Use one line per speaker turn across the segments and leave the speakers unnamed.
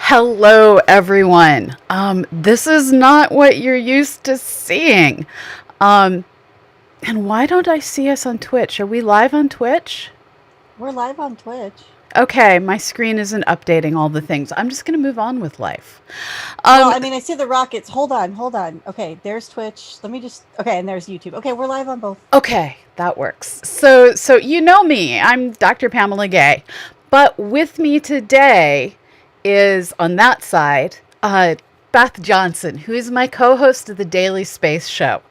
Hello, everyone. This is not what you're used to seeing. And why don't I see us on Twitch? Are we live on Twitch?
We're live on Twitch.
Okay, my screen isn't updating all the things. I'm just going to move on with life.
Well, I mean, I see the rockets. Hold on. Okay, there's Twitch. Okay, and there's YouTube. Okay, we're live on both.
Okay, that works. So you know me. I'm Dr. Pamela Gay. But with me today is, on that side, Beth Johnson, who is my co-host of the Daily Space Show,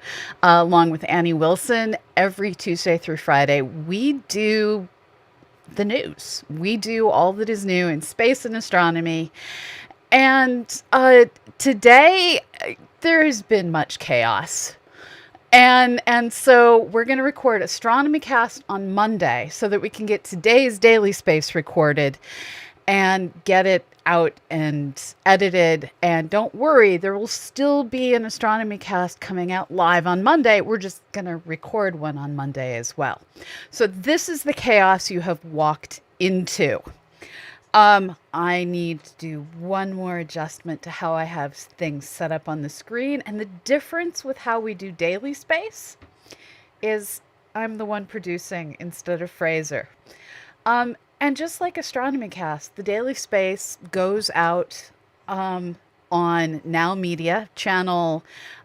along with Annie Wilson. Every Tuesday through Friday, we do the news. We do all that is new in space and astronomy. And today, there has been much chaos. And so we're going to record Astronomy Cast on Monday so that we can get today's Daily Space recorded and get it out and edited. And don't worry, there will still be an Astronomy Cast coming out live on Monday. We're just going to record one on Monday as well. So this is the chaos you have walked into. I need to do one more adjustment to how I have things set up on the screen. And the difference with how we do Daily Space is I'm the one producing instead of Fraser. And just like Astronomy Cast, the Daily Space goes out on Now Media, channel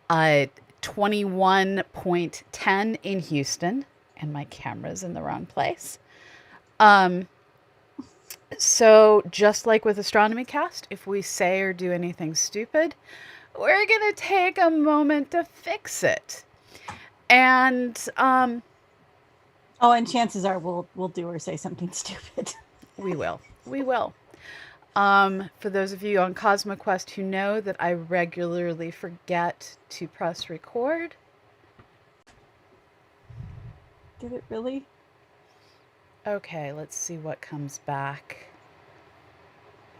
21.10 in Houston. And my camera's in the wrong place. So just like with Astronomy Cast, if we say or do anything stupid, we're going to take a moment to fix it. And
and chances are we'll do or say something stupid.
We will. For those of you on CosmoQuest who know that I regularly forget to press record.
Did it really?
Okay, let's see what comes back.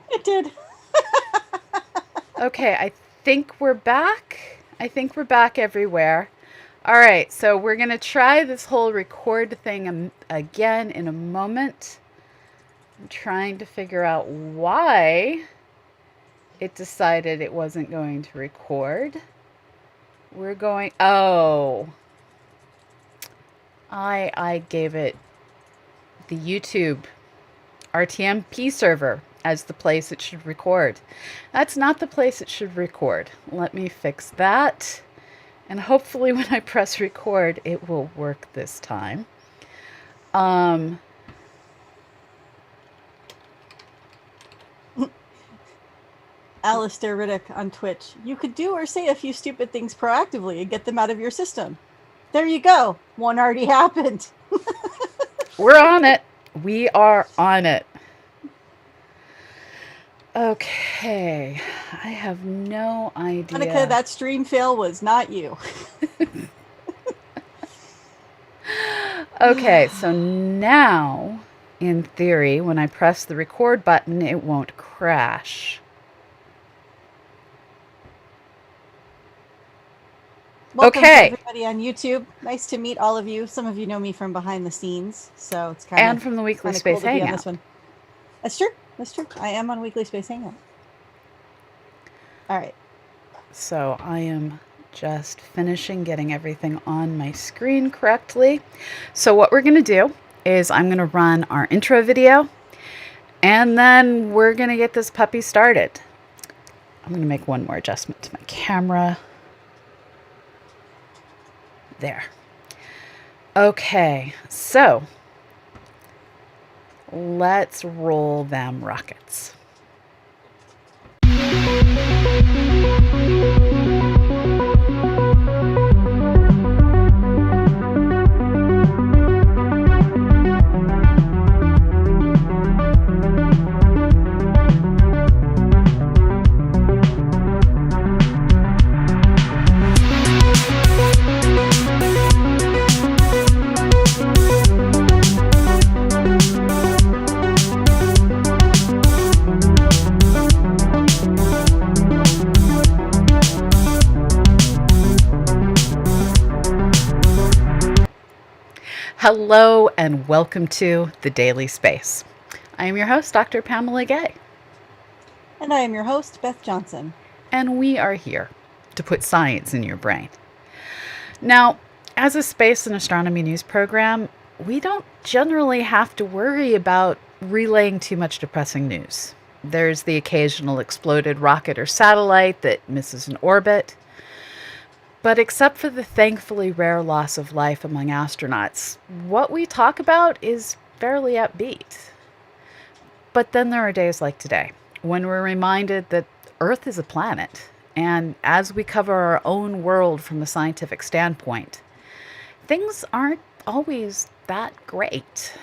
It did.
Okay, I think we're back. Everywhere. All right, so we're going to try this whole record thing again in a moment. I'm trying to figure out why it decided it wasn't going to record. I gave it the YouTube RTMP server as the place it should record. That's not the place it should record. Let me fix that. And hopefully when I press record, it will work this time.
Alistair Riddick on Twitch. You could do or say a few stupid things proactively and get them out of your system. There you go. One already happened.
We're on it. We are on it. Okay. I have no idea.
Monica, that stream fail was not you.
Okay, so now, in theory, when I press the record button, it won't crash.
Welcome to
Okay.
everybody on YouTube. Nice to meet all of you. Some of you know me from behind the scenes, so it's kind of
And from the Weekly
kind of cool
Space
to be on
Hangout.
this one. That's true. That's true. I am on Weekly Space Hangout. All right.
So I am just finishing getting everything on my screen correctly. So what we're going to do is I'm going to run our intro video, and then we're going to get this puppy started. I'm going to make one more adjustment to my camera. There. Okay, so let's roll them rockets. Hello and welcome to The Daily Space. I am your host, Dr. Pamela Gay.
And I am your host, Beth Johnson.
And we are here to put science in your brain. Now, as a space and astronomy news program, we don't generally have to worry about relaying too much depressing news. There's the occasional exploded rocket or satellite that misses an orbit. But except for the thankfully rare loss of life among astronauts, what we talk about is fairly upbeat. But then there are days like today, when we're reminded that Earth is a planet, and as we cover our own world from a scientific standpoint, things aren't always that great.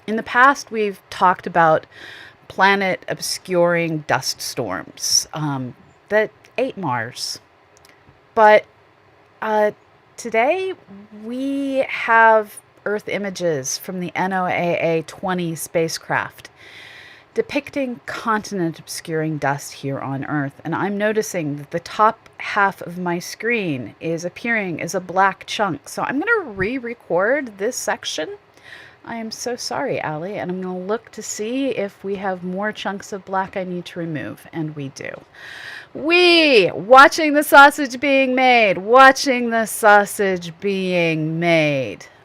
In the past, we've talked about planet-obscuring dust storms that ate Mars. But today, we have Earth images from the NOAA 20 spacecraft depicting continent-obscuring dust here on Earth. And I'm noticing that the top half of my screen is appearing as a black chunk. So I'm going to re-record this section. I am so sorry, Allie, and I'm going to look to see if we have more chunks of black I need to remove, and we do. Watching the sausage being made,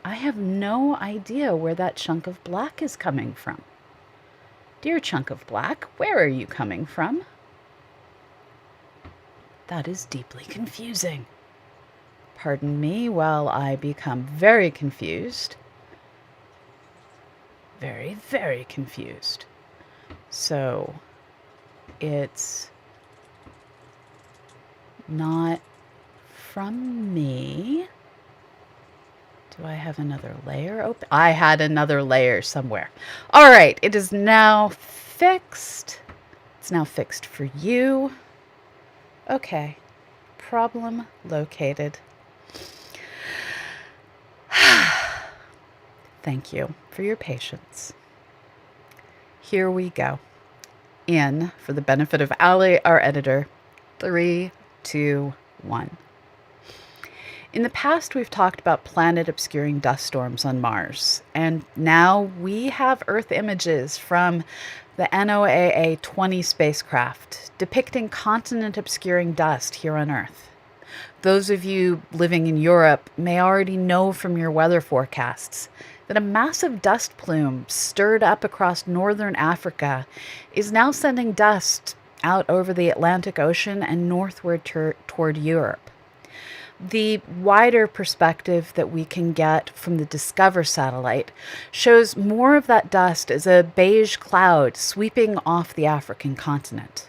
I have no idea where that chunk of black is coming from. Dear chunk of black, where are you coming from? That is deeply confusing. Pardon me while I become very confused. Very, very confused. So, it's not from me. Do I have another layer open? I had another layer somewhere. All right, it is now fixed. It's now fixed for you. Okay, problem located. Thank you for your patience. Here we go. In, for the benefit of Allie, our editor, 3, 2, 1. In the past, we've talked about planet-obscuring dust storms on Mars, and now we have Earth images from the NOAA 20 spacecraft depicting continent-obscuring dust here on Earth. Those of you living in Europe may already know from your weather forecasts that a massive dust plume stirred up across northern Africa is now sending dust out over the Atlantic Ocean and northward toward Europe. The wider perspective that we can get from the Discover satellite shows more of that dust as a beige cloud sweeping off the African continent.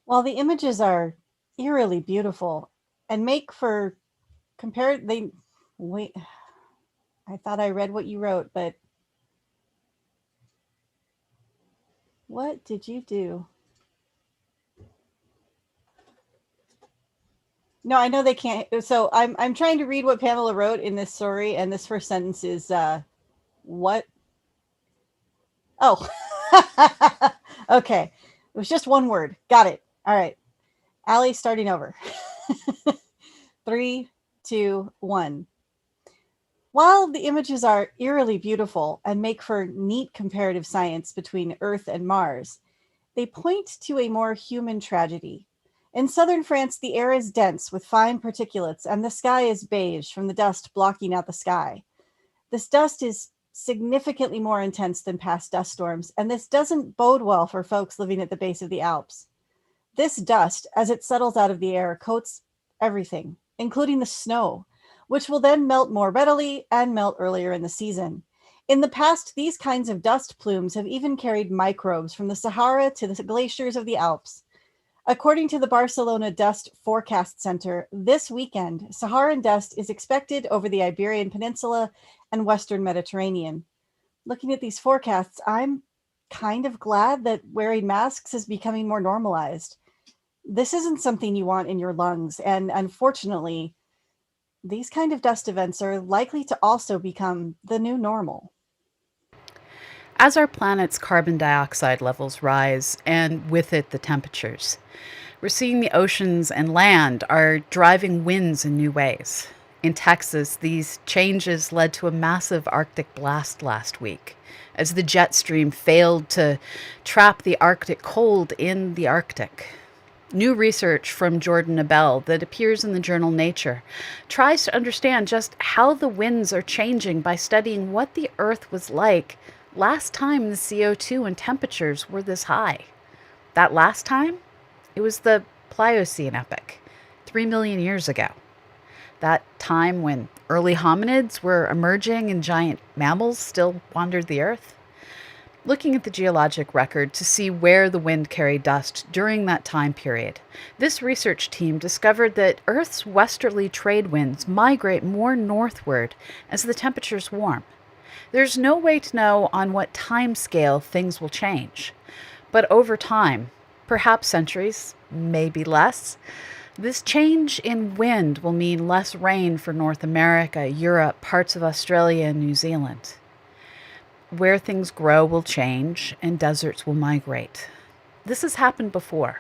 While the images are eerily beautiful and make for wait, I thought I read what you wrote, but what did you do? No, I know they can't. So I'm trying to read what Pamela wrote in this story, and this first sentence is what? Oh, okay. It was just one word. Got it. All right. Allie, starting over. 3, 2, 1. While the images are eerily beautiful and make for neat comparative science between Earth and Mars, they point to a more human tragedy. In southern France, the air is dense with fine particulates and the sky is beige from the dust blocking out the sky. This dust is significantly more intense than past dust storms, and this doesn't bode well for folks living at the base of the Alps. This dust, as it settles out of the air, coats everything, including the snow, which will then melt more readily and melt earlier in the season. In the past, these kinds of dust plumes have even carried microbes from the Sahara to the glaciers of the Alps. According to the Barcelona Dust Forecast Center, this weekend, Saharan dust is expected over the Iberian Peninsula and Western Mediterranean. Looking at these forecasts, I'm kind of glad that wearing masks is becoming more normalized. This isn't something you want in your lungs, and unfortunately, these kind of dust events are likely to also become the new normal.
As our planet's carbon dioxide levels rise, and with it the temperatures, we're seeing the oceans and land are driving winds in new ways. In Texas, these changes led to a massive Arctic blast last week, as the jet stream failed to trap the Arctic cold in the Arctic. New research from Jordan Abel that appears in the journal Nature tries to understand just how the winds are changing by studying what the Earth was like last time the CO2 and temperatures were this high. That last time? It was the Pliocene epoch, 3 million years ago. That time when early hominids were emerging and giant mammals still wandered the Earth. Looking at the geologic record to see where the wind carried dust during that time period, this research team discovered that Earth's westerly trade winds migrate more northward as the temperatures warm. There's no way to know on what time scale things will change, but over time, perhaps centuries, maybe less, this change in wind will mean less rain for North America, Europe, parts of Australia, and New Zealand. Where things grow will change and deserts will migrate. This has happened before,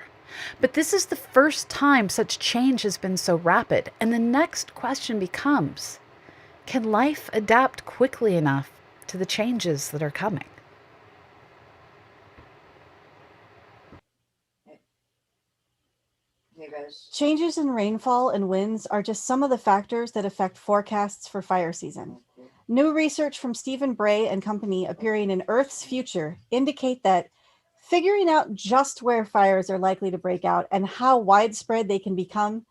but this is the first time such change has been so rapid, and the next question becomes, can life adapt quickly enough to the changes that are coming?
Changes in rainfall and winds are just some of the factors that affect forecasts for fire season. New research from Stephen Bray and company appearing in Earth's Future indicate that figuring out just where fires are likely to break out and how widespread they can become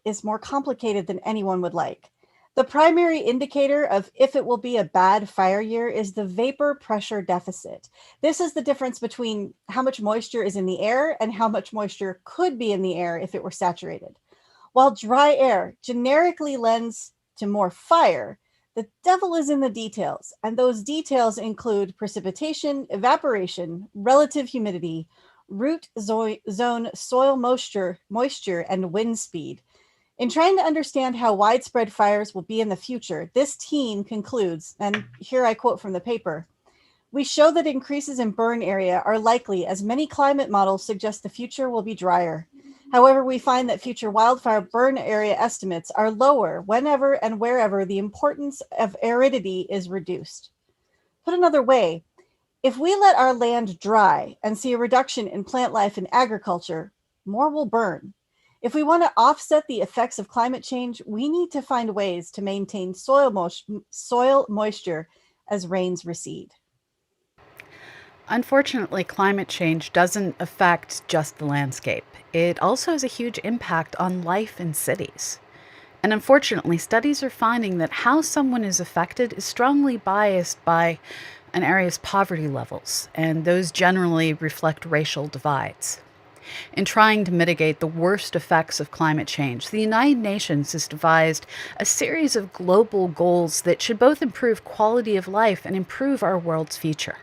is more complicated than anyone would like. The primary indicator of if it will be a bad fire year is the vapor pressure deficit. This is the difference between how much moisture is in the air and how much moisture could be in the air if it were saturated. While dry air generically lends to more fire, the devil is in the details, and those details include precipitation, evaporation, relative humidity, root zone soil moisture, and wind speed. In trying to understand how widespread fires will be in the future, this team concludes, and here I quote from the paper, "We show that increases in burn area are likely as many climate models suggest the future will be drier. However, we find that future wildfire burn area estimates are lower whenever and wherever the importance of aridity is reduced." Put another way, if we let our land dry and see a reduction in plant life and agriculture, more will burn. If we want to offset the effects of climate change, we need to find ways to maintain soil moisture as rains recede.
Unfortunately, climate change doesn't affect just the landscape. It also has a huge impact on life in cities. And unfortunately, studies are finding that how someone is affected is strongly biased by an area's poverty levels, and those generally reflect racial divides. In trying to mitigate the worst effects of climate change, the United Nations has devised a series of global goals that should both improve quality of life and improve our world's future.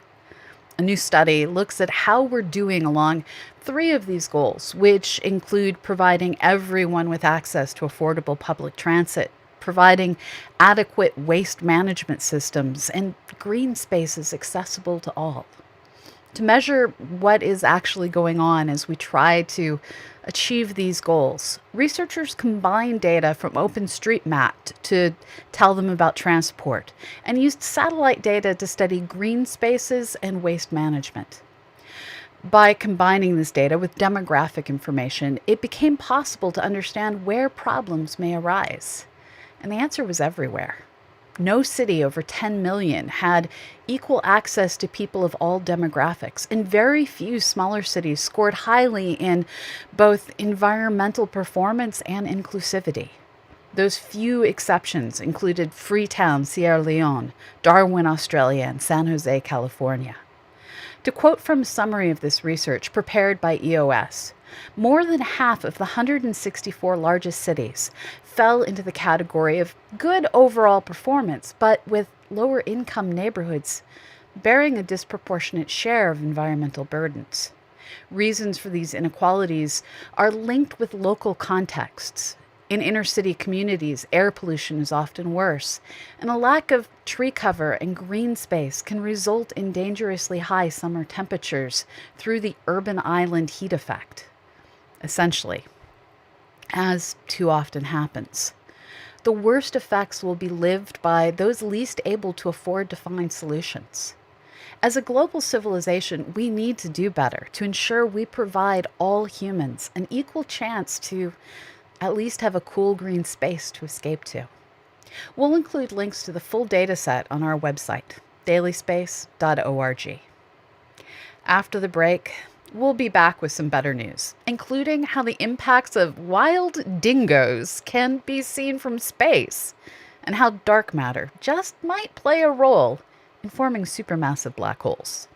A new study looks at how we're doing along 3 of these goals, which include providing everyone with access to affordable public transit, providing adequate waste management systems, and green spaces accessible to all. To measure what is actually going on as we try to achieve these goals, researchers combined data from OpenStreetMap to tell them about transport and used satellite data to study green spaces and waste management. By combining this data with demographic information, it became possible to understand where problems may arise. And the answer was everywhere. No city over 10 million had equal access to people of all demographics, and very few smaller cities scored highly in both environmental performance and inclusivity. Those few exceptions included Freetown, Sierra Leone, Darwin, Australia, and San Jose, California. To quote from a summary of this research prepared by EOS, more than half of the 164 largest cities fell into the category of good overall performance, but with lower income neighborhoods bearing a disproportionate share of environmental burdens. Reasons for these inequalities are linked with local contexts. In inner city communities, air pollution is often worse, and a lack of tree cover and green space can result in dangerously high summer temperatures through the urban island heat effect. Essentially, as too often happens, the worst effects will be lived by those least able to afford to find solutions. As a global civilization, we need to do better to ensure we provide all humans an equal chance to at least have a cool green space to escape to. We'll include links to the full data set on our website, dailyspace.org. After the break, we'll be back with some better news, including how the impacts of wild dingoes can be seen from space, and how dark matter just might play a role in forming supermassive black holes.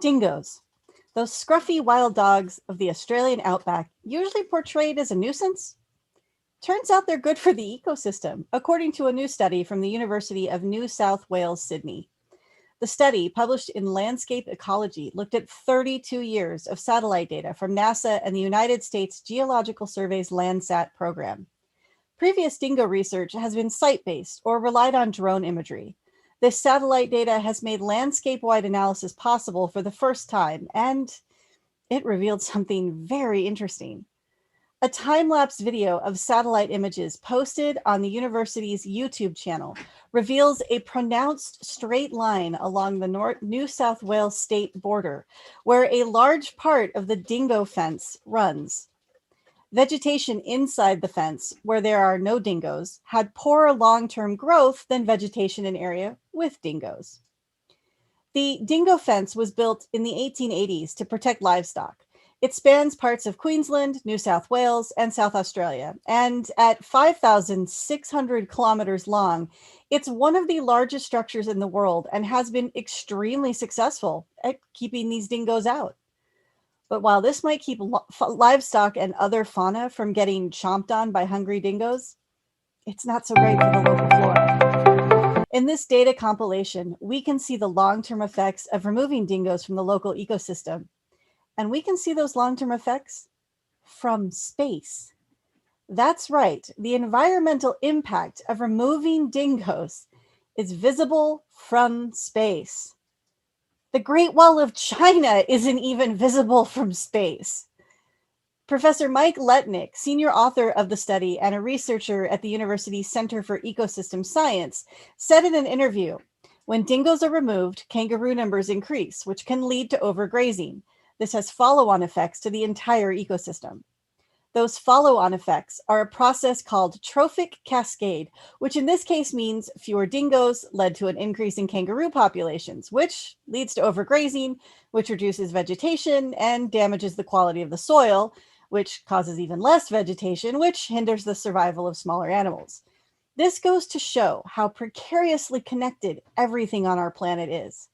Dingoes. Those scruffy wild dogs of the Australian outback, usually portrayed as a nuisance. Turns out they're good for the ecosystem, according to a new study from the University of New South Wales, Sydney. The study, published in Landscape Ecology, looked at 32 years of satellite data from NASA and the United States Geological Survey's Landsat program. Previous dingo research has been site-based or relied on drone imagery. This satellite data has made landscape-wide analysis possible for the first time, and it revealed something very interesting. A time-lapse video of satellite images posted on the university's YouTube channel reveals a pronounced straight line along the New South Wales state border, where a large part of the dingo fence runs. Vegetation inside the fence, where there are no dingoes, had poorer long-term growth than vegetation in area with dingoes. The dingo fence was built in the 1880s to protect livestock. It spans parts of Queensland, New South Wales, and South Australia, and at 5,600 kilometers long, it's one of the largest structures in the world and has been extremely successful at keeping these dingoes out. But while this might keep livestock and other fauna from getting chomped on by hungry dingoes, it's not so great for the local flora. In this data compilation, we can see the long-term effects of removing dingoes from the local ecosystem. And we can see those long-term effects from space. That's right, the environmental impact of removing dingoes is visible from space. The Great Wall of China isn't even visible from space. Professor Mike Letnick, senior author of the study and a researcher at the university's Center for Ecosystem Science, said in an interview, when dingoes are removed, kangaroo numbers increase, which can lead to overgrazing. This has follow-on effects to the entire ecosystem. Those follow-on effects are a process called trophic cascade, which in this case means fewer dingoes led to an increase in kangaroo populations, which leads to overgrazing, which reduces vegetation and damages the quality of the soil, which causes even less vegetation, which hinders the survival of smaller animals. This goes to show how precariously connected everything on our planet is.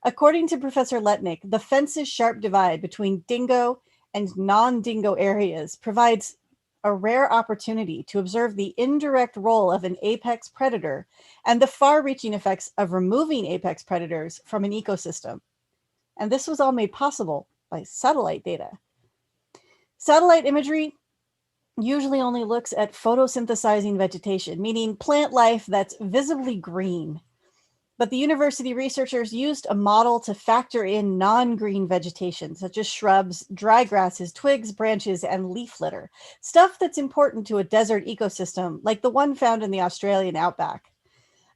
According to Professor Letnick, the fence's sharp divide between dingo and non dingo areas provides a rare opportunity to observe the indirect role of an apex predator and the far reaching effects of removing apex predators from an ecosystem. And this was all made possible by satellite data. Satellite imagery usually only looks at photosynthesizing vegetation, meaning plant life that's visibly green. But the university researchers used a model to factor in non-green vegetation, such as shrubs, dry grasses, twigs, branches, and leaf litter, stuff that's important to a desert ecosystem like the one found in the Australian outback.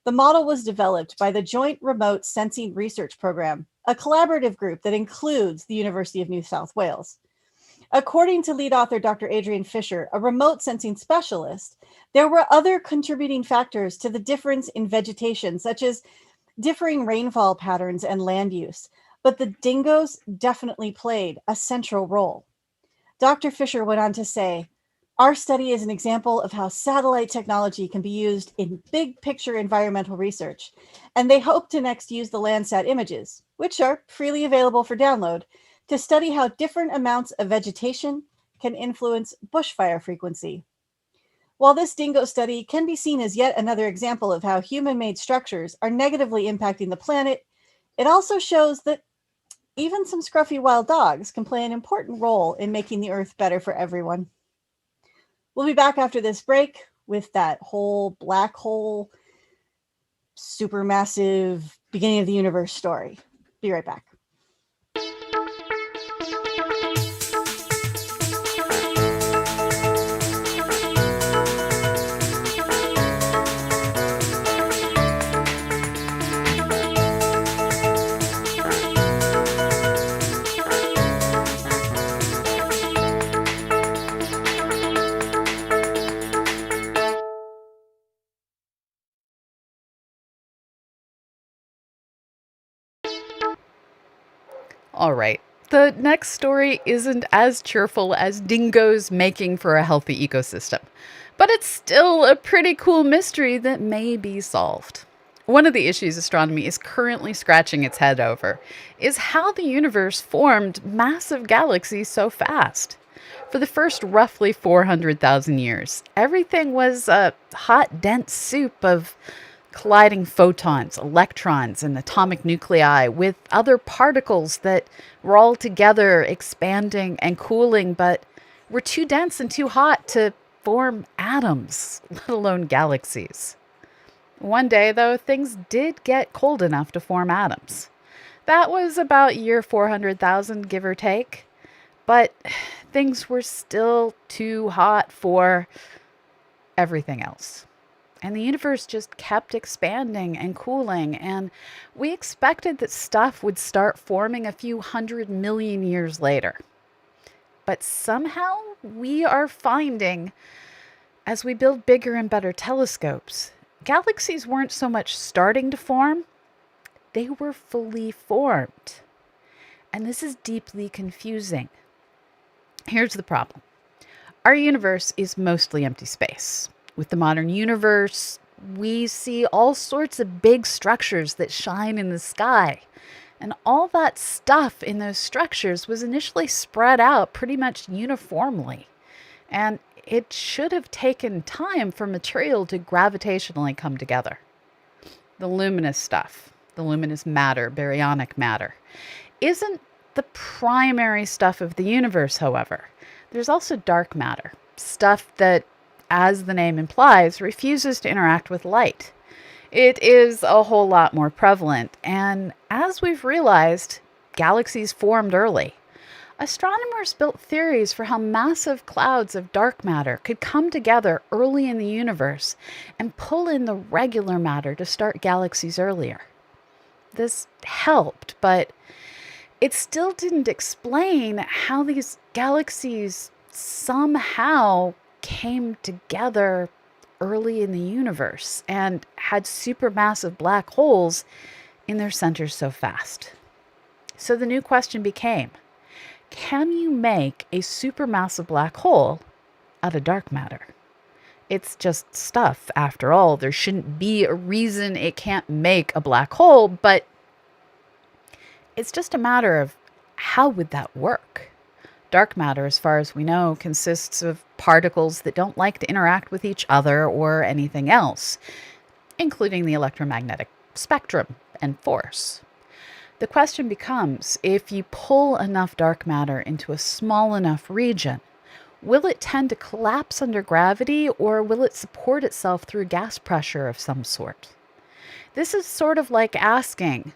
The model was developed by the Joint Remote Sensing Research Program, a collaborative group that includes the University of New South Wales. According to lead author Dr. Adrian Fisher, a remote sensing specialist, there were other contributing factors to the difference in vegetation, such as differing rainfall patterns and land use, but the dingoes definitely played a central role. Dr. Fisher went on to say, our study is an example of how satellite technology can be used in big picture environmental research, and they hope to next use the Landsat images, which are freely available for download, to study how different amounts of vegetation can influence bushfire frequency. While this dingo study can be seen as yet another example of how human-made structures are negatively impacting the planet, it also shows that even some scruffy wild dogs can play an important role in making the Earth better for everyone. We'll be back after this break with that whole black hole, supermassive beginning of the universe story. Be right back.
All right. The next story isn't as cheerful as dingoes making for a healthy ecosystem, but it's still a pretty cool mystery that may be solved. One of the issues astronomy is currently scratching its head over is how the universe formed massive galaxies so fast. For the first roughly 400,000 years, everything was a hot, dense soup of colliding photons, electrons, and atomic nuclei with other particles that were all together expanding and cooling, but were too dense and too hot to form atoms, let alone galaxies. One day, though, things did get cold enough to form atoms. That was about year 400,000, give or take. But things were still too hot for everything else. And the universe just kept expanding and cooling, and we expected that stuff would start forming a few 100 million years later. But somehow we are finding, as we build bigger and better telescopes, galaxies weren't so much starting to form, they were fully formed. And this is deeply confusing. Here's the problem. Our universe is mostly empty space. With the modern universe, we see all sorts of big structures that shine in the sky. And all that stuff in those structures was initially spread out pretty much uniformly. And it should have taken time for material to gravitationally come together. The luminous stuff, the luminous matter, baryonic matter, isn't the primary stuff of the universe, however. There's also dark matter, stuff that, as the name implies, refuses to interact with light. It is a whole lot more prevalent, and as we've realized, galaxies formed early. Astronomers built theories for how massive clouds of dark matter could come together early in the universe and pull in the regular matter to start galaxies earlier. This helped, but it still didn't explain how these galaxies somehow came together early in the universe and had supermassive black holes in their centers so fast. So the new question became, can you make a supermassive black hole out of dark matter? It's just stuff, after all. There shouldn't be a reason it can't make a black hole, but it's just a matter of how would that work? Dark matter, as far as we know, consists of particles that don't like to interact with each other or anything else, including the electromagnetic spectrum and force. The question becomes, if you pull enough dark matter into a small enough region, will it tend to collapse under gravity, or will it support itself through gas pressure of some sort? This is sort of like asking,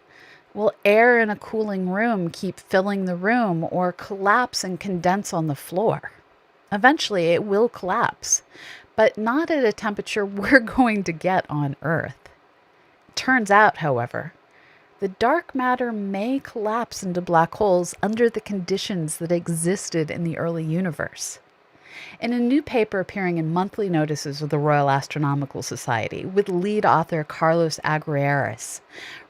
will air in a cooling room keep filling the room or collapse and condense on the floor? Eventually, it will collapse, but not at a temperature we're going to get on Earth. Turns out, however, the dark matter may collapse into black holes under the conditions that existed in the early universe. In a new paper appearing in monthly notices of the Royal Astronomical Society with lead author Carlos Aguirreras,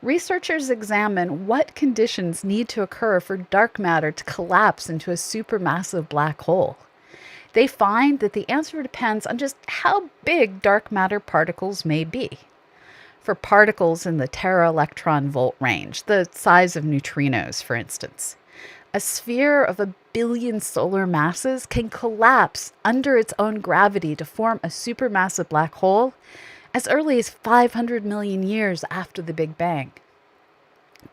researchers examine what conditions need to occur for dark matter to collapse into a supermassive black hole. They find that the answer depends on just how big dark matter particles may be. For particles in the tera-electron-volt range, the size of neutrinos, for instance, a sphere of 1 billion solar masses can collapse under its own gravity to form a supermassive black hole as early as 500 million years after the Big Bang.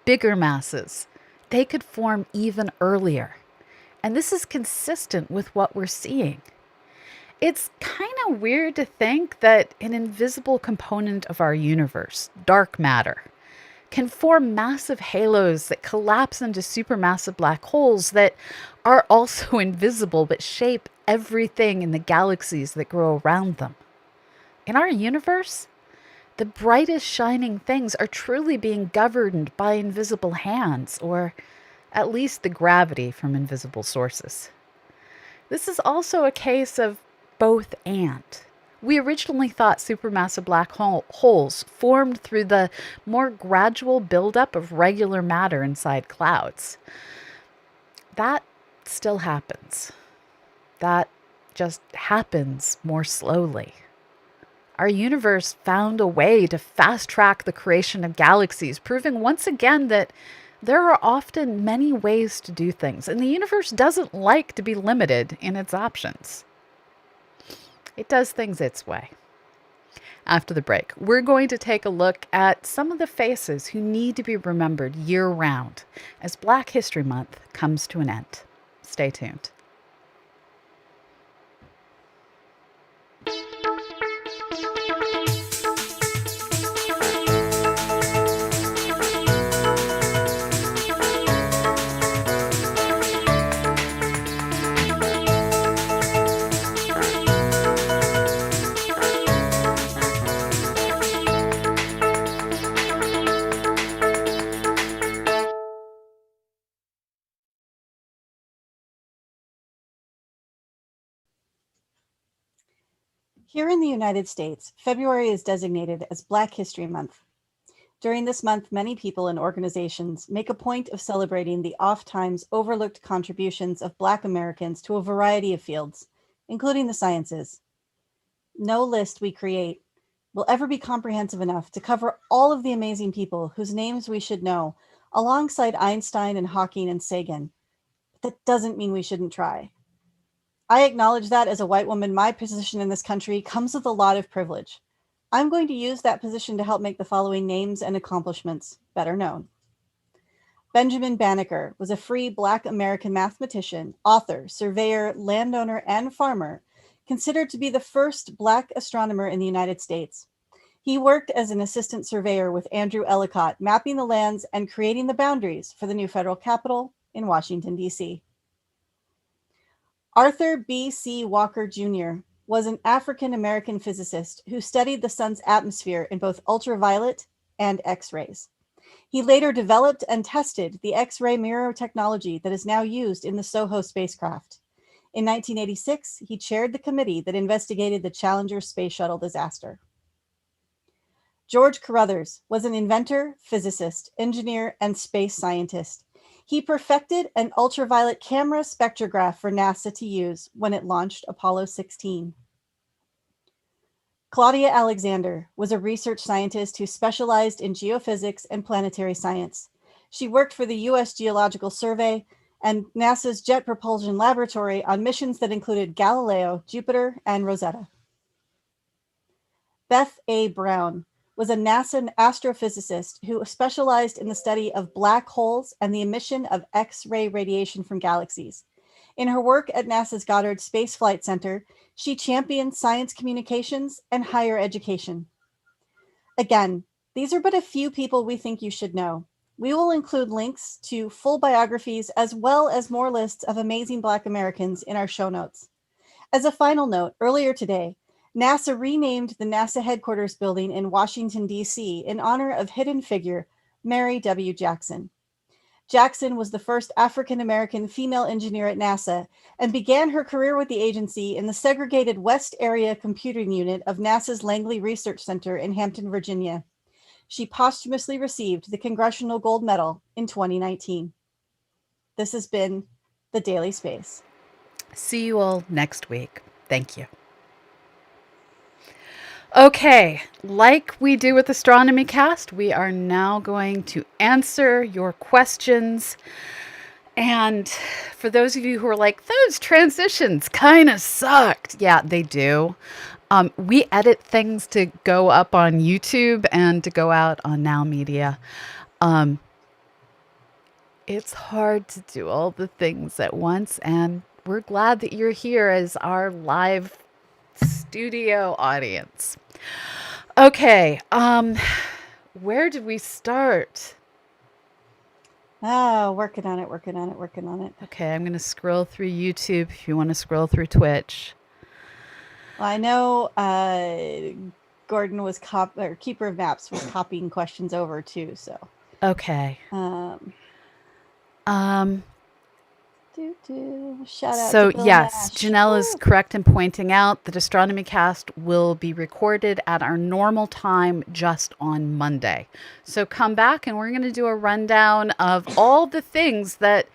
Bigger masses, they could form even earlier. And this is consistent with what we're seeing. It's kind of weird to think that an invisible component of our universe, dark matter, can form massive halos that collapse into supermassive black holes that are also invisible but shape everything in the galaxies that grow around them. In our universe, the brightest shining things are truly being governed by invisible hands, or at least the gravity from invisible sources. This is also a case of both and. We originally thought supermassive black holes formed through the more gradual buildup of regular matter inside clouds. That still happens. That just happens more slowly. Our universe found a way to fast track the creation of galaxies, proving once again that there are often many ways to do things, and the universe doesn't like to be limited in its options. It does things its way. After the break, we're going to take a look at some of the faces who need to be remembered year-round as Black History Month comes to an end. Stay tuned.
Here in the United States, February is designated as Black History Month. During this month, many people and organizations make a point of celebrating the oft-times overlooked contributions of Black Americans to a variety of fields, including the sciences. No list we create will ever be comprehensive enough to cover all of the amazing people whose names we should know, alongside Einstein and Hawking and Sagan. But that doesn't mean we shouldn't try. I acknowledge that as a white woman, my position in this country comes with a lot of privilege. I'm going to use that position to help make the following names and accomplishments better known. Benjamin Banneker was a free Black American mathematician, author, surveyor, landowner, and farmer, considered to be the first Black astronomer in the United States. He worked as an assistant surveyor with Andrew Ellicott, mapping the lands and creating the boundaries for the new federal capital in Washington, D.C. Arthur B. C. Walker Jr. was an African-American physicist who studied the sun's atmosphere in both ultraviolet and X-rays. He later developed and tested the X-ray mirror technology that is now used in the SOHO spacecraft. In 1986, he chaired the committee that investigated the Challenger space shuttle disaster. George Carruthers was an inventor, physicist, engineer, and space scientist. He perfected an ultraviolet camera spectrograph for NASA to use when it launched Apollo 16. Claudia Alexander was a research scientist who specialized in geophysics and planetary science. She worked for the U.S. Geological Survey and NASA's Jet Propulsion Laboratory on missions that included Galileo, Jupiter, and Rosetta. Beth A. Brown was a NASA astrophysicist who specialized in the study of black holes and the emission of X-ray radiation from galaxies. In her work at NASA's Goddard Space Flight Center, she championed science communications and higher education. Again, these are but a few people we think you should know. We will include links to full biographies as well as more lists of amazing Black Americans in our show notes. As a final note, earlier today, NASA renamed the NASA headquarters building in Washington, D.C. in honor of hidden figure Mary W. Jackson. Jackson was the first African-American female engineer at NASA and began her career with the agency in the segregated West Area Computing Unit of NASA's Langley Research Center in Hampton, Virginia. She posthumously received the Congressional Gold Medal in 2019. This has been The Daily Space.
See you all next week. Thank you. Okay, like we do with Astronomy Cast, we are now going to answer your questions. And for those of you who are like, those transitions kind of sucked. Yeah, they do. We edit things to go up on YouTube and to go out on Now Media. It's hard to do all the things at once, and we're glad that you're here as our live studio audience. Okay, where did we start?
Oh, working on it.
Okay, I'm going to scroll through YouTube if you want to scroll through Twitch.
Well, I know Gordon was Keeper of Maps was copying questions over too, so.
Okay.
Shout out
So
to Bill
yes,
Nash.
Janelle is correct in pointing out that Astronomy Cast will be recorded at our normal time just on Monday. So come back and we're going to do a rundown of all the things that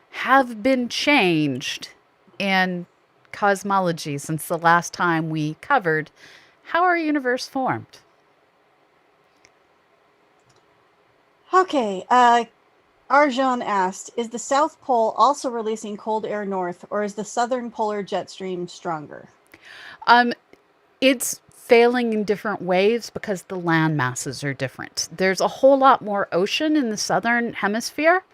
have been changed in cosmology since the last time we covered how our universe formed.
Okay, Arjan asked, is the South Pole also releasing cold air north, or is the southern polar jet stream stronger?
It's failing in different ways because the land masses are different. There's a whole lot more ocean in the southern hemisphere.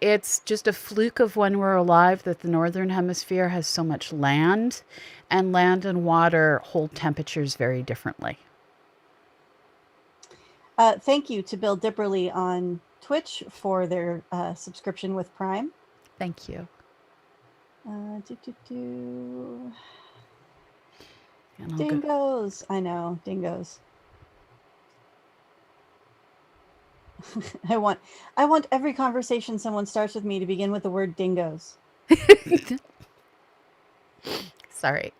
It's just a fluke of when we're alive that the northern hemisphere has so much land, and land and water hold temperatures very differently.
Thank you to Bill Dipperly on Twitch for their subscription with Prime.
Thank you.
Dingoes. I know, dingoes. I want every conversation someone starts with me to begin with the word dingoes.
Sorry.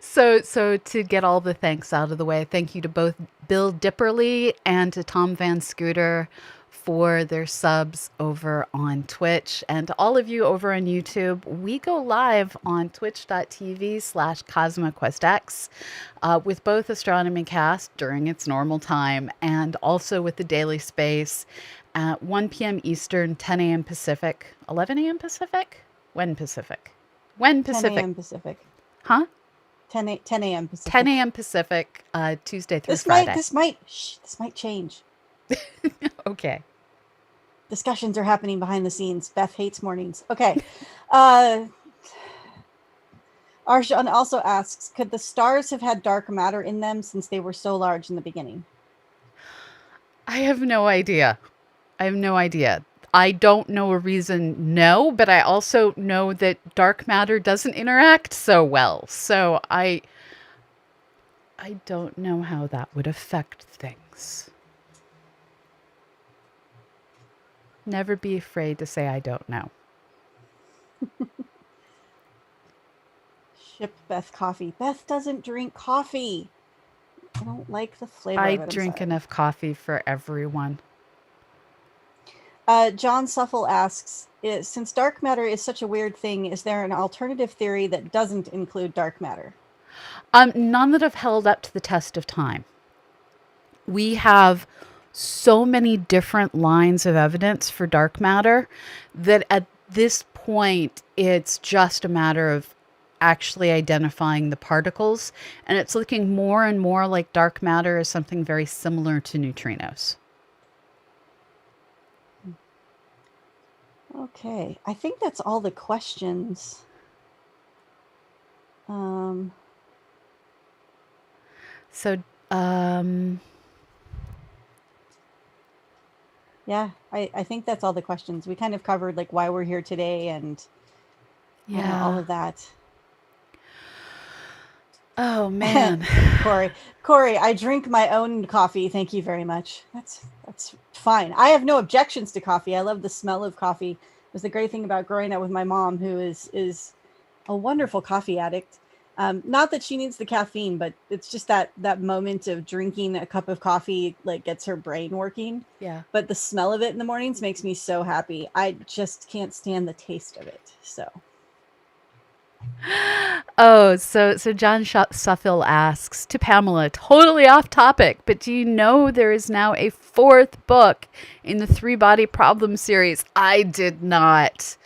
So to get all the thanks out of the way, thank you to both Bill Dipperly and to Tom Van Scooter for their subs over on Twitch, and to all of you over on YouTube. We go live on twitch.tv/CosmoQuestX with both Astronomy Cast during its normal time and also with the Daily Space at 1 p.m. Eastern, 10 a.m. Pacific, 11 a.m. Pacific? When Pacific?
10 a.m. Pacific.
Huh?
10 a.m. Pacific.
10 a.m. Pacific, Tuesday through Friday.
This might change.
Okay.
Discussions are happening behind the scenes. Beth hates mornings. Okay. Arjan also asks, could the stars have had dark matter in them since they were so large in the beginning?
I have no idea. I don't know a reason, no, but I also know that dark matter doesn't interact so well. So I don't know how that would affect things. Never be afraid to say I don't know.
Ship Beth coffee. Beth doesn't drink coffee. I don't like the flavor
I
of it. I'm
drink
sorry.
enough coffee for everyone.
John Suffel asks, since dark matter is such a weird thing, is there an alternative theory that doesn't include dark matter?
None that have held up to the test of time. We have so many different lines of evidence for dark matter that at this point, it's just a matter of actually identifying the particles. And it's looking more and more like dark matter is something very similar to neutrinos.
Okay, I think that's all the questions.
So,
yeah, I think that's all the questions. We kind of covered like why we're here today and all of that.
Oh man.
Corey, I drink my own coffee. Thank you very much. That's fine. I have no objections to coffee. I love the smell of coffee. It was the great thing about growing up with my mom, who is a wonderful coffee addict. Not that she needs the caffeine, but it's just that moment of drinking a cup of coffee like gets her brain working.
Yeah.
But the smell of it in the mornings makes me so happy. I just can't stand the taste of it. So.
Oh, so John Suffield asks to Pamela, totally off topic, but do you know there is now a fourth book in the Three Body Problem series? I did not.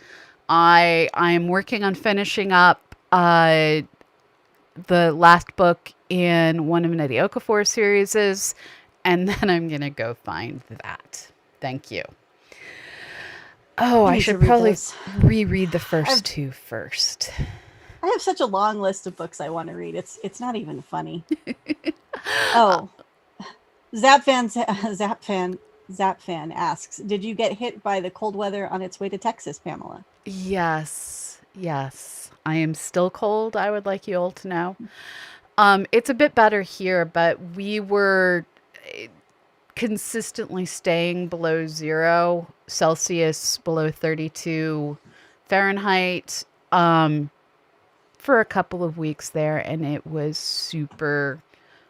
I am working on finishing up the last book in one of Nnedi Okofor's series, and then I'm gonna go find that. Thank you. Oh, I should probably reread the first two first.
I have such a long list of books I want to read. It's not even funny. Oh, Zap fan asks, did you get hit by the cold weather on its way to Texas, Pamela?
Yes. I am still cold, I would like you all to know. It's a bit better here, but we were consistently staying below 0 Celsius, below 32 Fahrenheit, for a couple of weeks there, and it was super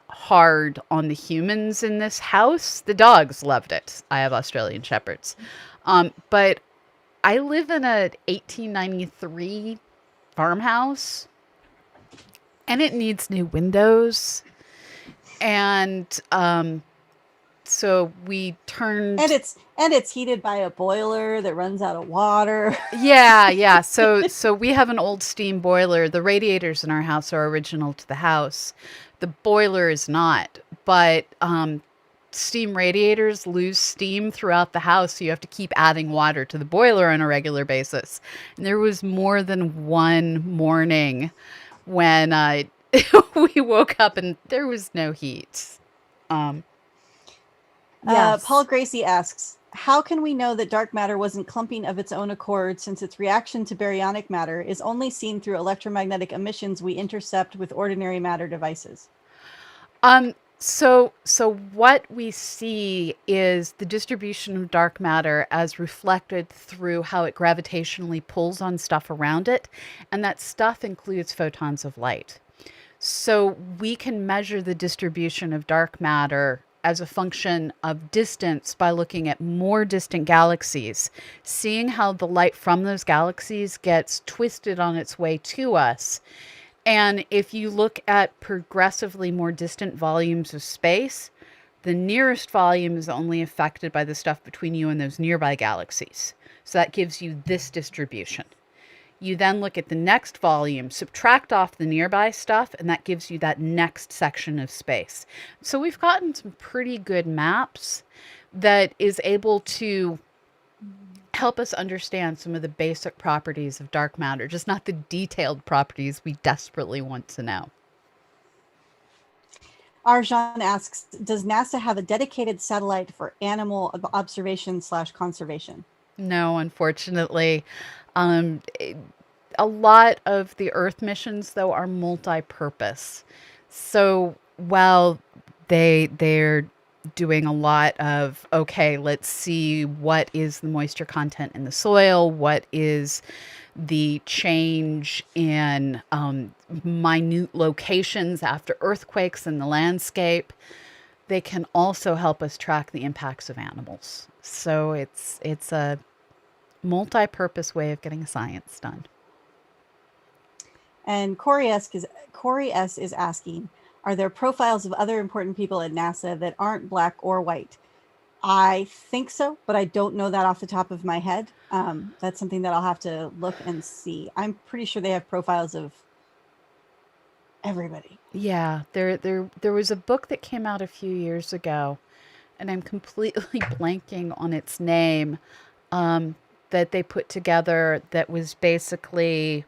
hard on the humans in this house. The dogs loved it. I have Australian Shepherds. But I live in a 1893 farmhouse, and it needs new windows. And so we turned,
and it's heated by a boiler that runs out of water.
yeah. So we have an old steam boiler. The radiators in our house are original to the house. The boiler is not, but steam radiators lose steam throughout the house, so you have to keep adding water to the boiler on a regular basis. And there was more than one morning when we woke up and there was no heat. Yes.
Paul Gracie asks, how can we know that dark matter wasn't clumping of its own accord, since its reaction to baryonic matter is only seen through electromagnetic emissions we intercept with ordinary matter devices?
So what we see is the distribution of dark matter as reflected through how it gravitationally pulls on stuff around it, and that stuff includes photons of light. So we can measure the distribution of dark matter as a function of distance by looking at more distant galaxies, seeing how the light from those galaxies gets twisted on its way to us. And if you look at progressively more distant volumes of space, the nearest volume is only affected by the stuff between you and those nearby galaxies. So that gives you this distribution. You then look at the next volume, subtract off the nearby stuff, and that gives you that next section of space. So we've gotten some pretty good maps that is able to help us understand some of the basic properties of dark matter, just not the detailed properties we desperately want to know.
Arjan asks, does NASA have a dedicated satellite for animal observation / conservation?
No, unfortunately. A lot of the Earth missions, though, are multi-purpose. So while they're doing a lot of, okay, let's see what is the moisture content in the soil, what is the change in minute locations after earthquakes in the landscape. They can also help us track the impacts of animals. So it's a multi-purpose way of getting science done.
And Corey S is asking, are there profiles of other important people at NASA that aren't black or white? I think so, but I don't know that off the top of my head. That's something that I'll have to look and see. I'm pretty sure they have profiles of everybody.
Yeah, there was a book that came out a few years ago, and I'm completely blanking on its name, that they put together that was basically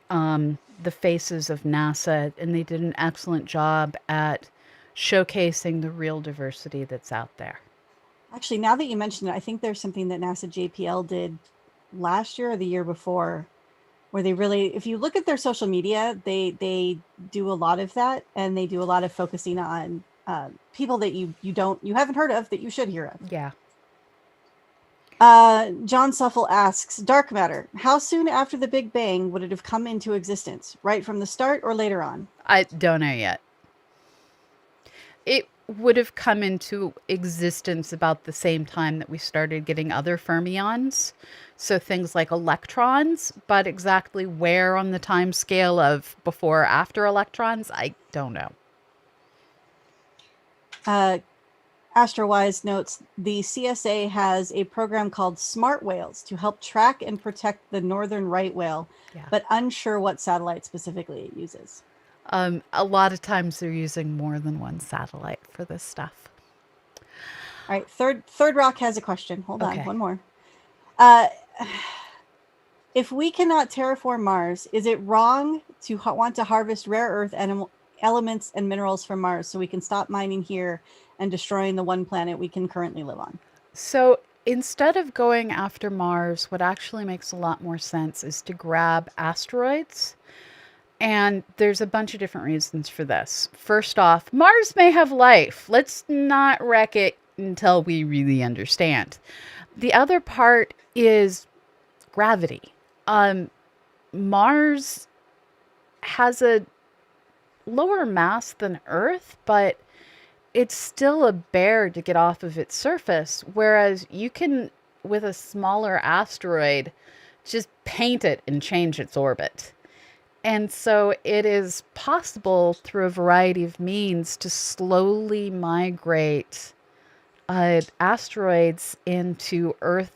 the faces of NASA, and they did an excellent job at showcasing the real diversity that's out there.
Actually, now that you mention it, I think there's something that NASA JPL did last year or the year before, where they really, if you look at their social media, they do a lot of that, and they do a lot of focusing on people that you haven't heard of that you should hear of.
Yeah.
John Suffel asks, dark matter, how soon after the Big Bang would it have come into existence? Right from the start or later on?
I don't know yet. It would have come into existence about the same time that we started getting other fermions. So things like electrons, but exactly where on the time scale of before or after electrons, I don't know.
AstroWise notes the CSA has a program called Smart Whales to help track and protect the northern right whale, but unsure what satellite specifically it uses.
A lot of times they're using more than one satellite for this stuff.
All right, Third Rock has a question. Hold on, one more. If we cannot terraform Mars, is it wrong to want to harvest rare earth elements and minerals from Mars so we can stop mining here and destroying the one planet we can currently live on?
So instead of going after Mars, what actually makes a lot more sense is to grab asteroids. And there's a bunch of different reasons for this. First off, Mars may have life. Let's not wreck it until we really understand. The other part is gravity. Mars has a lower mass than Earth, but it's still a bear to get off of its surface, whereas you can, with a smaller asteroid, just paint it and change its orbit. And so it is possible through a variety of means to slowly migrate asteroids into Earth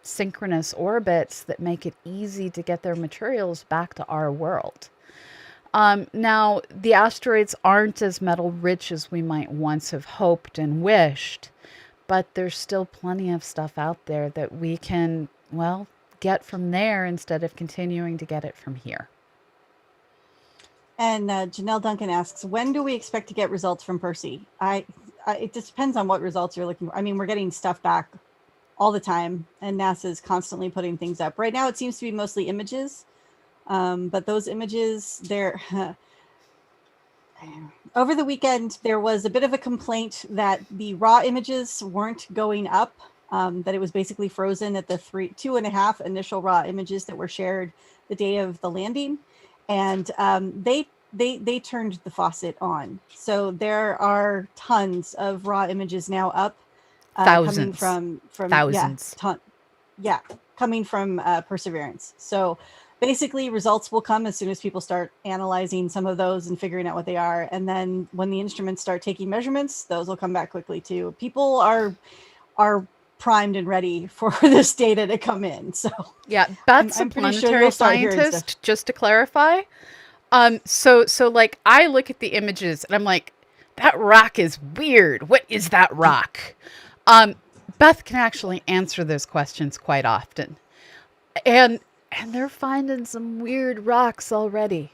synchronous orbits that make it easy to get their materials back to our world. Now, the asteroids aren't as metal rich as we might once have hoped and wished, but there's still plenty of stuff out there that we can, well, get from there instead of continuing to get it from here.
And Janelle Duncan asks, when do we expect to get results from Percy? It just depends on what results you're looking for. I mean, we're getting stuff back all the time, and NASA is constantly putting things up. Right now, it seems to be mostly images. But those images, they're over the weekend, there was a bit of a complaint that the raw images weren't going up, that it was basically frozen at the 2.5 initial raw images that were shared the day of the landing. And they turned the faucet on. So there are tons of raw images now up.
Thousands.
Coming from
Thousands.
Coming from Perseverance. So basically, results will come as soon as people start analyzing some of those and figuring out what they are. And then when the instruments start taking measurements, those will come back quickly too. People are primed and ready for this data to come in. So
yeah, Beth's a planetary scientist, just to clarify. So like I look at the images and I'm like, that rock is weird. What is that rock? Beth can actually answer those questions quite often. And they're finding some weird rocks already.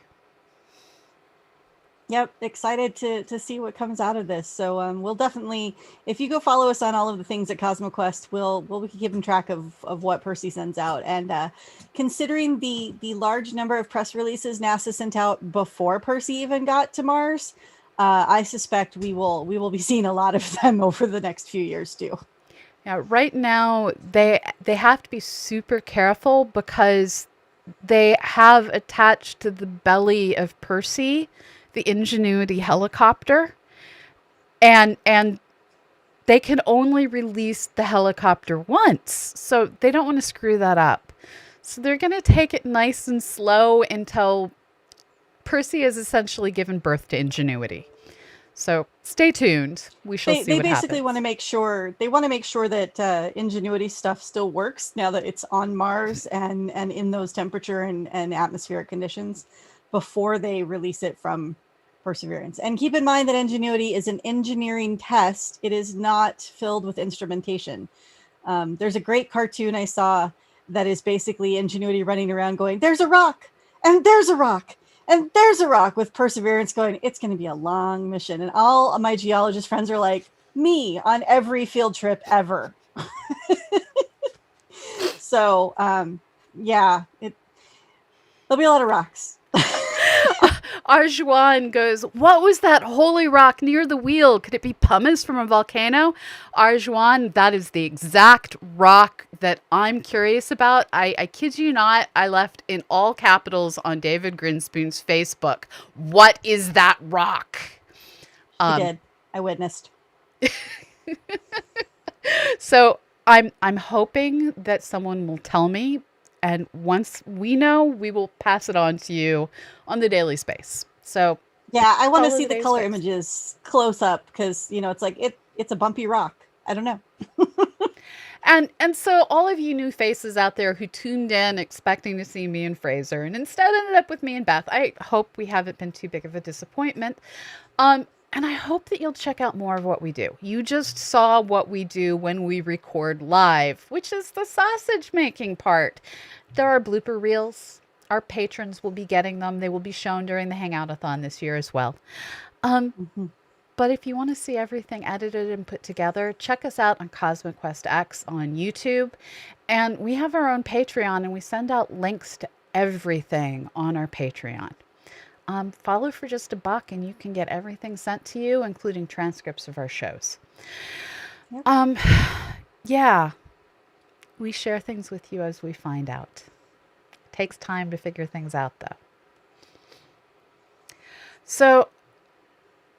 Yep, excited to see what comes out of this. So we'll definitely, if you go follow us on all of the things at CosmoQuest, we'll be keeping track of what Percy sends out. And considering the large number of press releases NASA sent out before Percy even got to Mars, I suspect we will be seeing a lot of them over the next few years too.
Yeah, right now they have to be super careful because they have attached to the belly of Percy the Ingenuity helicopter, and they can only release the helicopter once. So they don't want to screw that up. So they're going to take it nice and slow until Percy has essentially given birth to Ingenuity. So stay tuned. We shall see
They
what
basically
happens.
want to make sure that Ingenuity stuff still works now that it's on Mars and in those temperature and atmospheric conditions before they release it from Perseverance. And keep in mind that Ingenuity is an engineering test. It is not filled with instrumentation. There's a great cartoon I saw that is basically Ingenuity running around going, "There's a rock, and there's a rock, and there's a rock," with Perseverance going, "It's going to be a long mission." And all of my geologist friends are like, me on every field trip ever. So, yeah, there'll be a lot of rocks.
Arjuan goes, "What was that holy rock near the wheel? Could it be pumice from a volcano?" Arjuan, that is the exact rock that I'm curious about. I kid you not, I left in all capitals on David Grinspoon's Facebook, "What is that rock?"
He did. I witnessed.
So I'm hoping that someone will tell me, and once we know, we will pass it on to you on the Daily Space. So
yeah, I want to
follow
see
the
the
Daily
color
Space.
images close up because it's like it's a bumpy rock. I don't know.
And so all of you new faces out there who tuned in expecting to see me and Fraser and instead ended up with me and Beth, I hope we haven't been too big of a disappointment. And I hope that you'll check out more of what we do. You just saw what we do when we record live, which is the sausage making part. There are blooper reels. Our patrons will be getting them. They will be shown during the Hangout-a-thon this year as well.
Mm-hmm.
But if you want to see everything edited and put together, check us out on CosmoQuest X on YouTube. And we have our own Patreon, and we send out links to everything on our Patreon. Follow for just $1 and you can get everything sent to you, including transcripts of our shows.
Yep.
Yeah, we share things with you as we find out. It takes time to figure things out, though. So,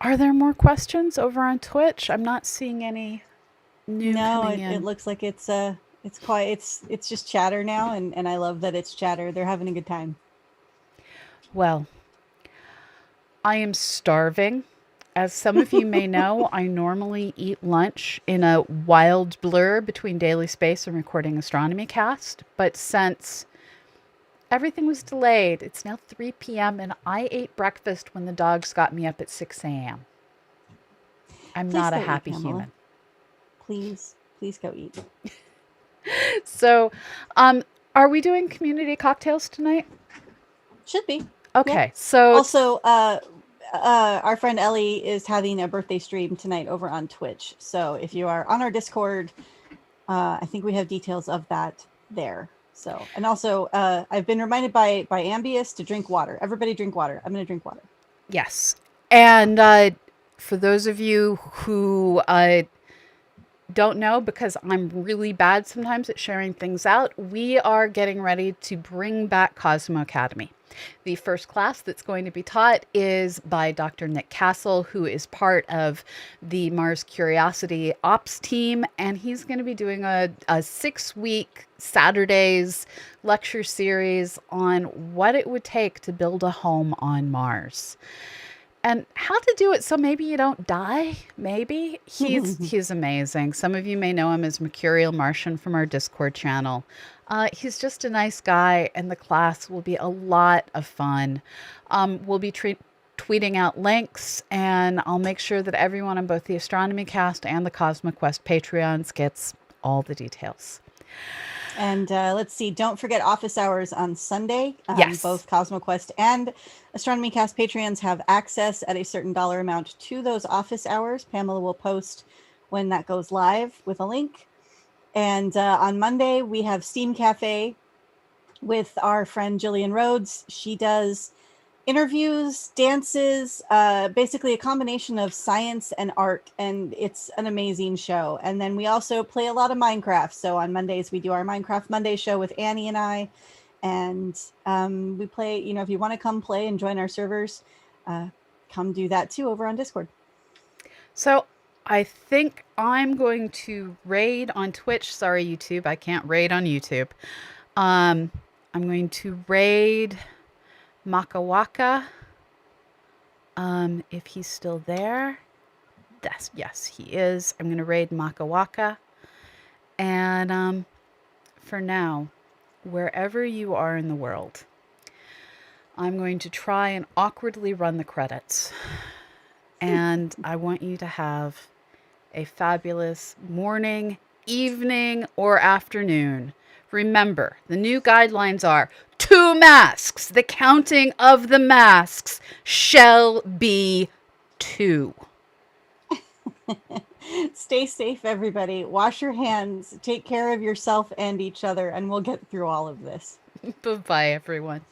are there more questions over on Twitch? I'm not seeing any new coming in.
It looks like it's just chatter now, and I love that it's chatter. They're having a good time.
Well, I am starving. As some of you may know, I normally eat lunch in a wild blur between Daily Space and recording Astronomy Cast. But since everything was delayed, it's now 3 p.m. and I ate breakfast when the dogs got me up at 6 a.m. I'm
Please
not a
go eat,
happy
Pamela.
human.
Please go eat.
So, are we doing community cocktails tonight?
Should be.
Okay,
Yeah.
so
Also, our friend Ellie is having a birthday stream tonight over on Twitch. So if you are on our Discord, I think we have details of that there. So, and also, I've been reminded by Ambius to drink water. Everybody drink water. I'm going to drink water.
yes. And for those of you who don't know, because I'm really bad sometimes at sharing things out, we are getting ready to bring back Cosmo Academy. The first class that's going to be taught is by Dr. Nick Castle, who is part of the Mars Curiosity Ops team, and he's going to be doing a 6-week Saturdays lecture series on what it would take to build a home on Mars. And how to do it so maybe you don't die, maybe. He's amazing. Some of you may know him as Mercurial Martian from our Discord channel. He's just a nice guy, and the class will be a lot of fun. We'll be tweeting out links, and I'll make sure that everyone on both the Astronomy Cast and the CosmoQuest Patreons gets all the details.
And let's see, don't forget office hours on Sunday.
Yes.
Both CosmoQuest and Astronomy Cast Patreons have access at a certain dollar amount to those office hours. Pamela will post when that goes live with a link. And on Monday, we have Steam Cafe with our friend Jillian Rhodes. She does interviews, dances, basically a combination of science and art, and it's an amazing show. And then we also play a lot of Minecraft. So on Mondays, we do our Minecraft Monday show with Annie and I. And we play, if you want to come play and join our servers, come do that too over on Discord.
So I think I'm going to raid on Twitch. Sorry, YouTube. I can't raid on YouTube. Um, I'm going to raid Makawaka. If he's still there. Yes, he is. I'm going to raid Makawaka. And for now, wherever you are in the world, I'm going to try and awkwardly run the credits. And I want you to have a fabulous morning, evening, or afternoon. Remember, the new guidelines are 2 masks. The counting of the masks shall be 2.
Stay safe, everybody. Wash your hands, take care of yourself and each other, and we'll get through all of this.
Bye-bye, everyone.